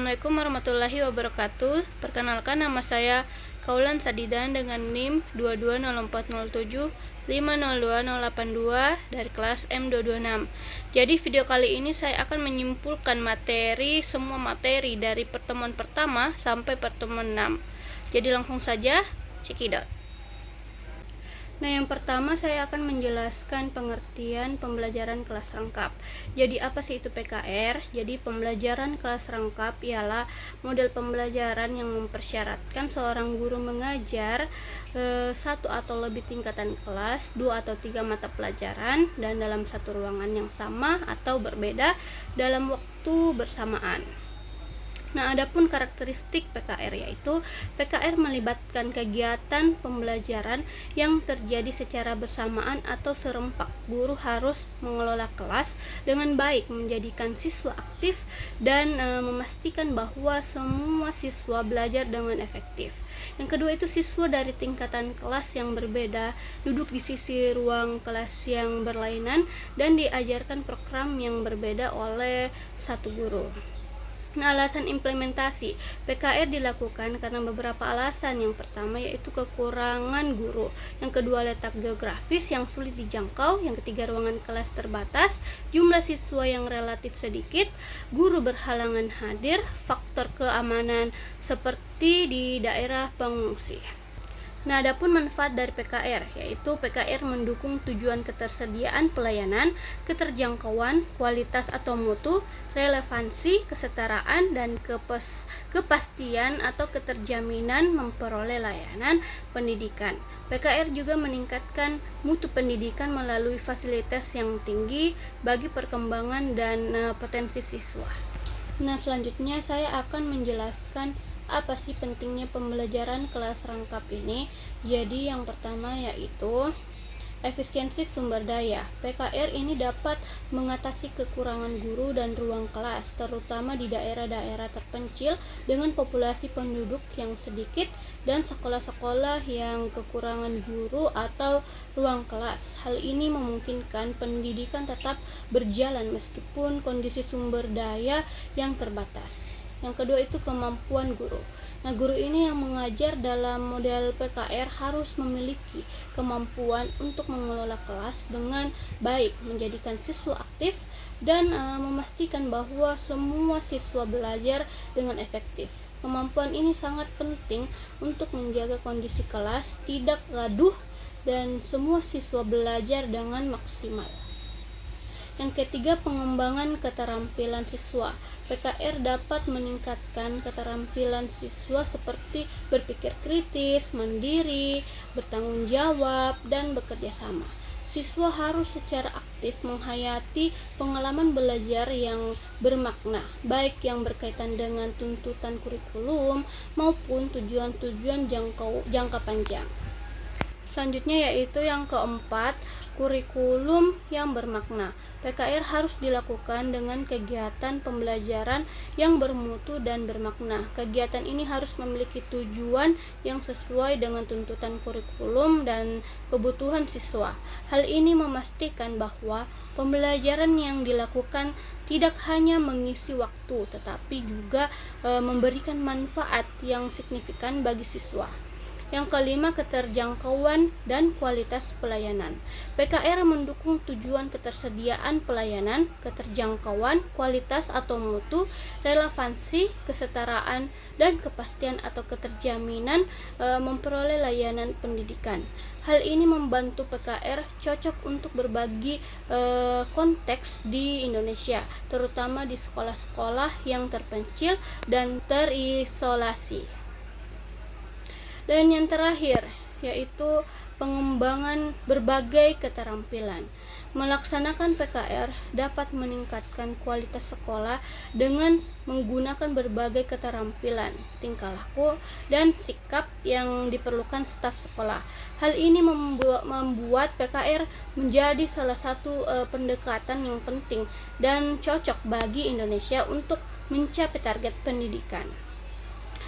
Assalamualaikum warahmatullahi wabarakatuh. Perkenalkan, nama saya Kaulan Sadidan dengan NIM 220407502082 dari kelas M226. Jadi video kali ini saya akan menyimpulkan semua materi dari pertemuan pertama sampai pertemuan 6. Jadi langsung saja cekidot. Nah, yang pertama saya akan menjelaskan pengertian pembelajaran kelas rangkap. Jadi apa sih itu PKR? Jadi pembelajaran kelas rangkap ialah model pembelajaran yang mempersyaratkan seorang guru mengajar satu atau lebih tingkatan kelas, 2 atau 3 mata pelajaran, dan dalam satu ruangan yang sama atau berbeda dalam waktu bersamaan. Nah, adapun karakteristik PKR yaitu PKR melibatkan kegiatan pembelajaran yang terjadi secara bersamaan atau serempak. Guru harus mengelola kelas dengan baik, menjadikan siswa aktif dan memastikan bahwa semua siswa belajar dengan efektif. Yang kedua itu siswa dari tingkatan kelas yang berbeda duduk di sisi ruang kelas yang berlainan dan diajarkan program yang berbeda oleh satu guru. Nah, alasan implementasi PKR dilakukan karena beberapa alasan. Yang pertama yaitu kekurangan guru, yang kedua letak geografis yang sulit dijangkau, yang ketiga ruangan kelas terbatas, jumlah siswa yang relatif sedikit, guru berhalangan hadir, faktor keamanan seperti di daerah pengungsi. Nah, adapun manfaat dari PKR yaitu PKR mendukung tujuan ketersediaan pelayanan, keterjangkauan, kualitas atau mutu, relevansi, kesetaraan, dan kepastian atau keterjaminan memperoleh layanan pendidikan. PKR juga meningkatkan mutu pendidikan melalui fasilitas yang tinggi bagi perkembangan dan potensi siswa. Nah, selanjutnya saya akan menjelaskan apa sih pentingnya pembelajaran kelas rangkap ini. Jadi yang pertama yaitu efisiensi sumber daya. PKR ini dapat mengatasi kekurangan guru dan ruang kelas, terutama di daerah-daerah terpencil dengan populasi penduduk yang sedikit dan sekolah-sekolah yang kekurangan guru atau ruang kelas. Hal ini memungkinkan pendidikan tetap berjalan meskipun kondisi sumber daya yang terbatas. Yang kedua itu kemampuan guru. Nah, guru ini yang mengajar dalam model PKR harus memiliki kemampuan untuk mengelola kelas dengan baik, menjadikan siswa aktif, dan memastikan bahwa semua siswa belajar dengan efektif. Kemampuan ini sangat penting untuk menjaga kondisi kelas tidak gaduh dan semua siswa belajar dengan maksimal. Yang ketiga, pengembangan keterampilan siswa. PKR dapat meningkatkan keterampilan siswa seperti berpikir kritis, mandiri, bertanggung jawab, dan bekerja sama. Siswa harus secara aktif menghayati pengalaman belajar yang bermakna, baik yang berkaitan dengan tuntutan kurikulum maupun tujuan-tujuan jangka panjang. Selanjutnya yaitu yang keempat, kurikulum yang bermakna. PKR harus dilakukan dengan kegiatan pembelajaran yang bermutu dan bermakna. Kegiatan ini harus memiliki tujuan yang sesuai dengan tuntutan kurikulum dan kebutuhan siswa. Hal ini memastikan bahwa pembelajaran yang dilakukan tidak hanya mengisi waktu, tetapi juga memberikan manfaat yang signifikan bagi siswa. Yang kelima, keterjangkauan dan kualitas pelayanan. PKR mendukung tujuan ketersediaan pelayanan, keterjangkauan, kualitas atau mutu, relevansi, kesetaraan, dan kepastian atau keterjaminan memperoleh layanan pendidikan. Hal ini membantu PKR cocok untuk berbagai konteks di Indonesia, terutama di sekolah-sekolah yang terpencil dan terisolasi. Dan yang terakhir yaitu pengembangan berbagai keterampilan. Melaksanakan PKR dapat meningkatkan kualitas sekolah dengan menggunakan berbagai keterampilan, tingkah laku, dan sikap yang diperlukan staf sekolah. Hal ini membuat PKR menjadi salah satu pendekatan yang penting dan cocok bagi Indonesia untuk mencapai target pendidikan.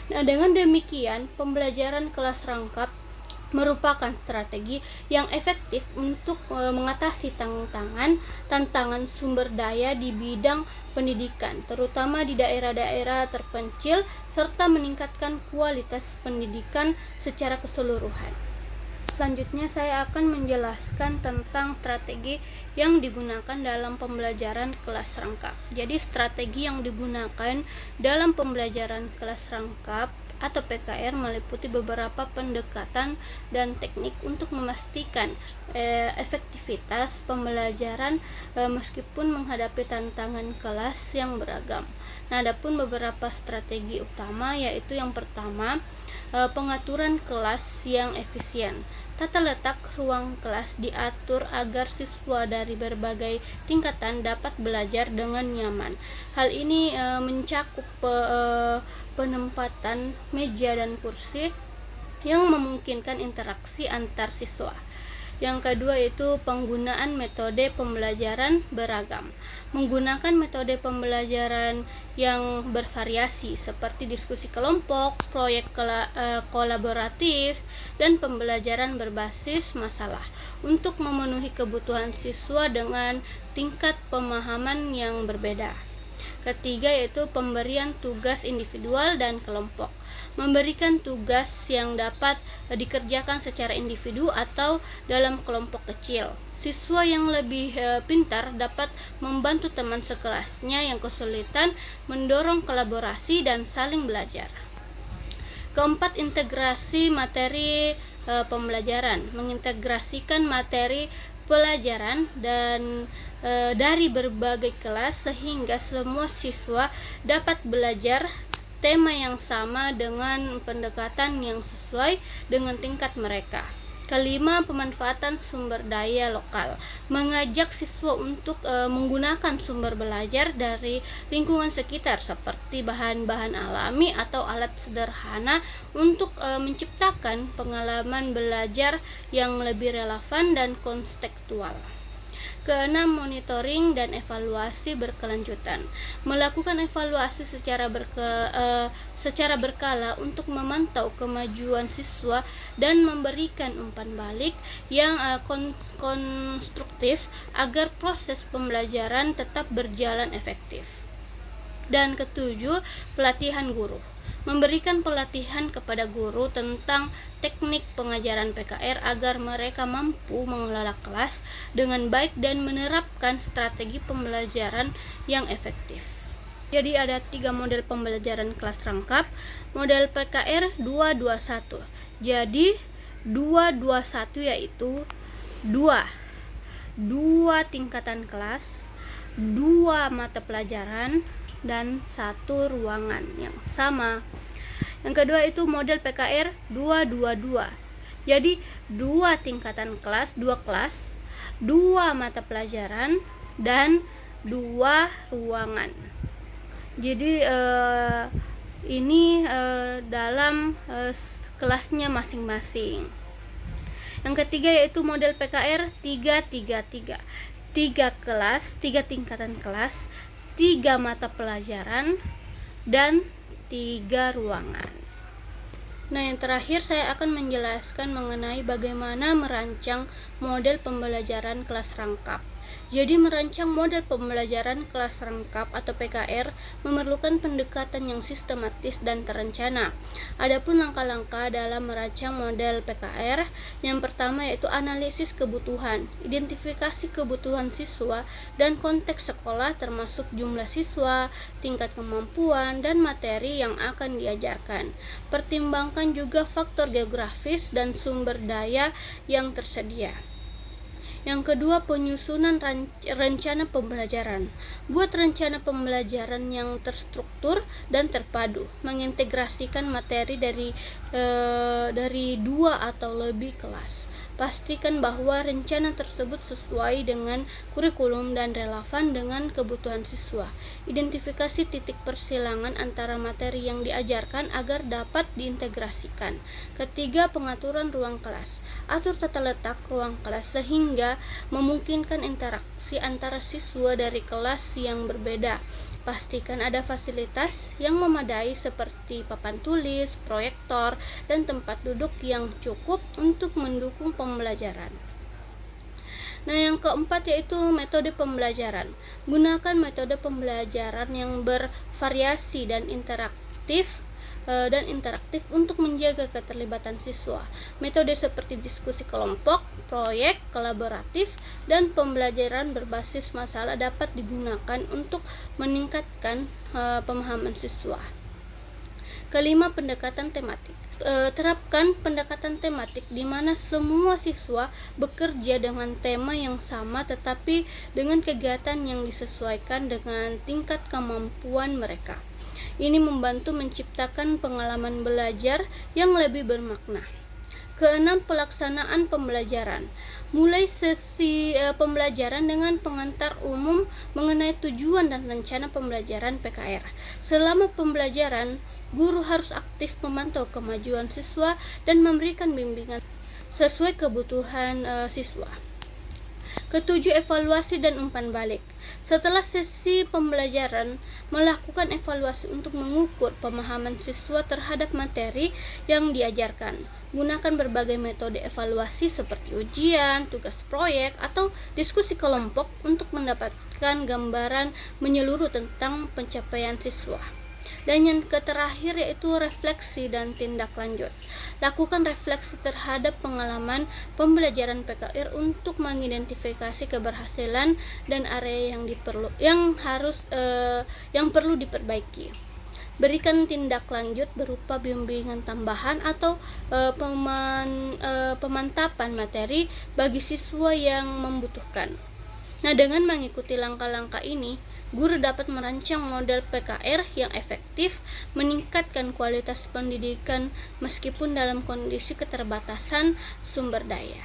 Nah, dengan demikian pembelajaran kelas rangkap merupakan strategi yang efektif untuk mengatasi tantangan sumber daya di bidang pendidikan, terutama di daerah-daerah terpencil, serta meningkatkan kualitas pendidikan secara keseluruhan. Selanjutnya saya akan menjelaskan tentang strategi yang digunakan dalam pembelajaran kelas rangkap. Jadi strategi yang digunakan dalam pembelajaran kelas rangkap atau PKR meliputi beberapa pendekatan dan teknik untuk memastikan efektivitas pembelajaran meskipun menghadapi tantangan kelas yang beragam. Nah, adapun beberapa strategi utama yaitu yang pertama, pengaturan kelas yang efisien. Tata letak ruang kelas diatur agar siswa dari berbagai tingkatan dapat belajar dengan nyaman. Hal ini mencakup penempatan meja dan kursi yang memungkinkan interaksi antar siswa. Yang kedua itu penggunaan metode pembelajaran beragam. Menggunakan metode pembelajaran yang bervariasi seperti diskusi kelompok, proyek kolaboratif, dan pembelajaran berbasis masalah untuk memenuhi kebutuhan siswa dengan tingkat pemahaman yang berbeda. Ketiga yaitu pemberian tugas individual dan kelompok. Memberikan tugas yang dapat dikerjakan secara individu atau dalam kelompok kecil. Siswa yang lebih pintar dapat membantu teman sekelasnya yang kesulitan, mendorong kolaborasi dan saling belajar. Keempat, integrasi materi pembelajaran. Mengintegrasikan materi pelajaran dan dari berbagai kelas sehingga semua siswa dapat belajar tema yang sama dengan pendekatan yang sesuai dengan tingkat mereka. Kelima, pemanfaatan sumber daya lokal. Mengajak siswa untuk menggunakan sumber belajar dari lingkungan sekitar seperti bahan-bahan alami atau alat sederhana untuk menciptakan pengalaman belajar yang lebih relevan dan kontekstual. Keenam, monitoring dan evaluasi berkelanjutan. Melakukan evaluasi secara berkala untuk memantau kemajuan siswa dan memberikan umpan balik yang konstruktif agar proses pembelajaran tetap berjalan efektif. Dan ketujuh, pelatihan guru. Memberikan pelatihan kepada guru tentang teknik pengajaran PKR agar mereka mampu mengelola kelas dengan baik dan menerapkan strategi pembelajaran yang efektif. Jadi ada 3 model pembelajaran kelas rangkap. Model PKR 221. Jadi 221 yaitu 2 tingkatan kelas, 2 mata pelajaran, dan 1 ruangan yang sama. Yang kedua itu model PKR 222. Jadi 2 tingkatan kelas, 2 kelas, 2 mata pelajaran, dan 2 ruangan. Jadi ini dalam kelasnya masing-masing. Yang ketiga yaitu model PKR 333. 3 kelas, 3 tingkatan kelas, 3 mata pelajaran, dan 3 ruangan. Nah, yang terakhir saya akan menjelaskan mengenai bagaimana merancang model pembelajaran kelas rangkap. Jadi merancang model pembelajaran kelas rangkap atau PKR memerlukan pendekatan yang sistematis dan terencana. Adapun langkah-langkah dalam merancang model PKR, yang pertama yaitu analisis kebutuhan, identifikasi kebutuhan siswa dan konteks sekolah termasuk jumlah siswa, tingkat kemampuan, dan materi yang akan diajarkan. Pertimbangkan juga faktor geografis dan sumber daya yang tersedia. Yang kedua, penyusunan rencana pembelajaran. Buat rencana pembelajaran yang terstruktur dan terpadu, mengintegrasikan materi dari 2 atau lebih kelas. Pastikan bahwa rencana tersebut sesuai dengan kurikulum dan relevan dengan kebutuhan siswa. Identifikasi titik persilangan antara materi yang diajarkan agar dapat diintegrasikan. Ketiga, pengaturan ruang kelas. Atur tata letak ruang kelas sehingga memungkinkan interaksi antara siswa dari kelas yang berbeda. Pastikan ada fasilitas yang memadai seperti papan tulis, proyektor, dan tempat duduk yang cukup untuk mendukung pembelajaran. Nah, yang keempat yaitu metode pembelajaran. Gunakan metode pembelajaran yang bervariasi dan interaktif untuk menjaga keterlibatan siswa. Metode seperti diskusi kelompok, proyek kolaboratif, dan pembelajaran berbasis masalah dapat digunakan untuk meningkatkan pemahaman siswa. Kelima, pendekatan tematik. Terapkan pendekatan tematik di mana semua siswa bekerja dengan tema yang sama tetapi dengan kegiatan yang disesuaikan dengan tingkat kemampuan mereka. Ini membantu menciptakan pengalaman belajar yang lebih bermakna. Keenam, pelaksanaan pembelajaran. Mulai sesi pembelajaran dengan pengantar umum mengenai tujuan dan rencana pembelajaran PKR. Selama pembelajaran, guru harus aktif memantau kemajuan siswa dan memberikan bimbingan sesuai kebutuhan siswa. Ketujuh, evaluasi dan umpan balik. Setelah sesi pembelajaran, melakukan evaluasi untuk mengukur pemahaman siswa terhadap materi yang diajarkan. Gunakan berbagai metode evaluasi seperti ujian, tugas proyek, atau diskusi kelompok untuk mendapatkan gambaran menyeluruh tentang pencapaian siswa. Dan yang terakhir yaitu refleksi dan tindak lanjut. Lakukan refleksi terhadap pengalaman pembelajaran PKR untuk mengidentifikasi keberhasilan dan area yang perlu diperbaiki. Berikan tindak lanjut berupa bimbingan tambahan atau pemantapan materi bagi siswa yang membutuhkan. Nah, dengan mengikuti langkah-langkah ini, guru dapat merancang model PKR yang efektif, meningkatkan kualitas pendidikan meskipun dalam kondisi keterbatasan sumber daya.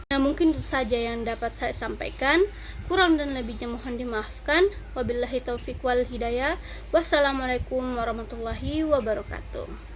Nah, mungkin itu saja yang dapat saya sampaikan. Kurang dan lebihnya mohon dimaafkan. Wabillahi taufiq wal hidayah. Wassalamualaikum warahmatullahi wabarakatuh.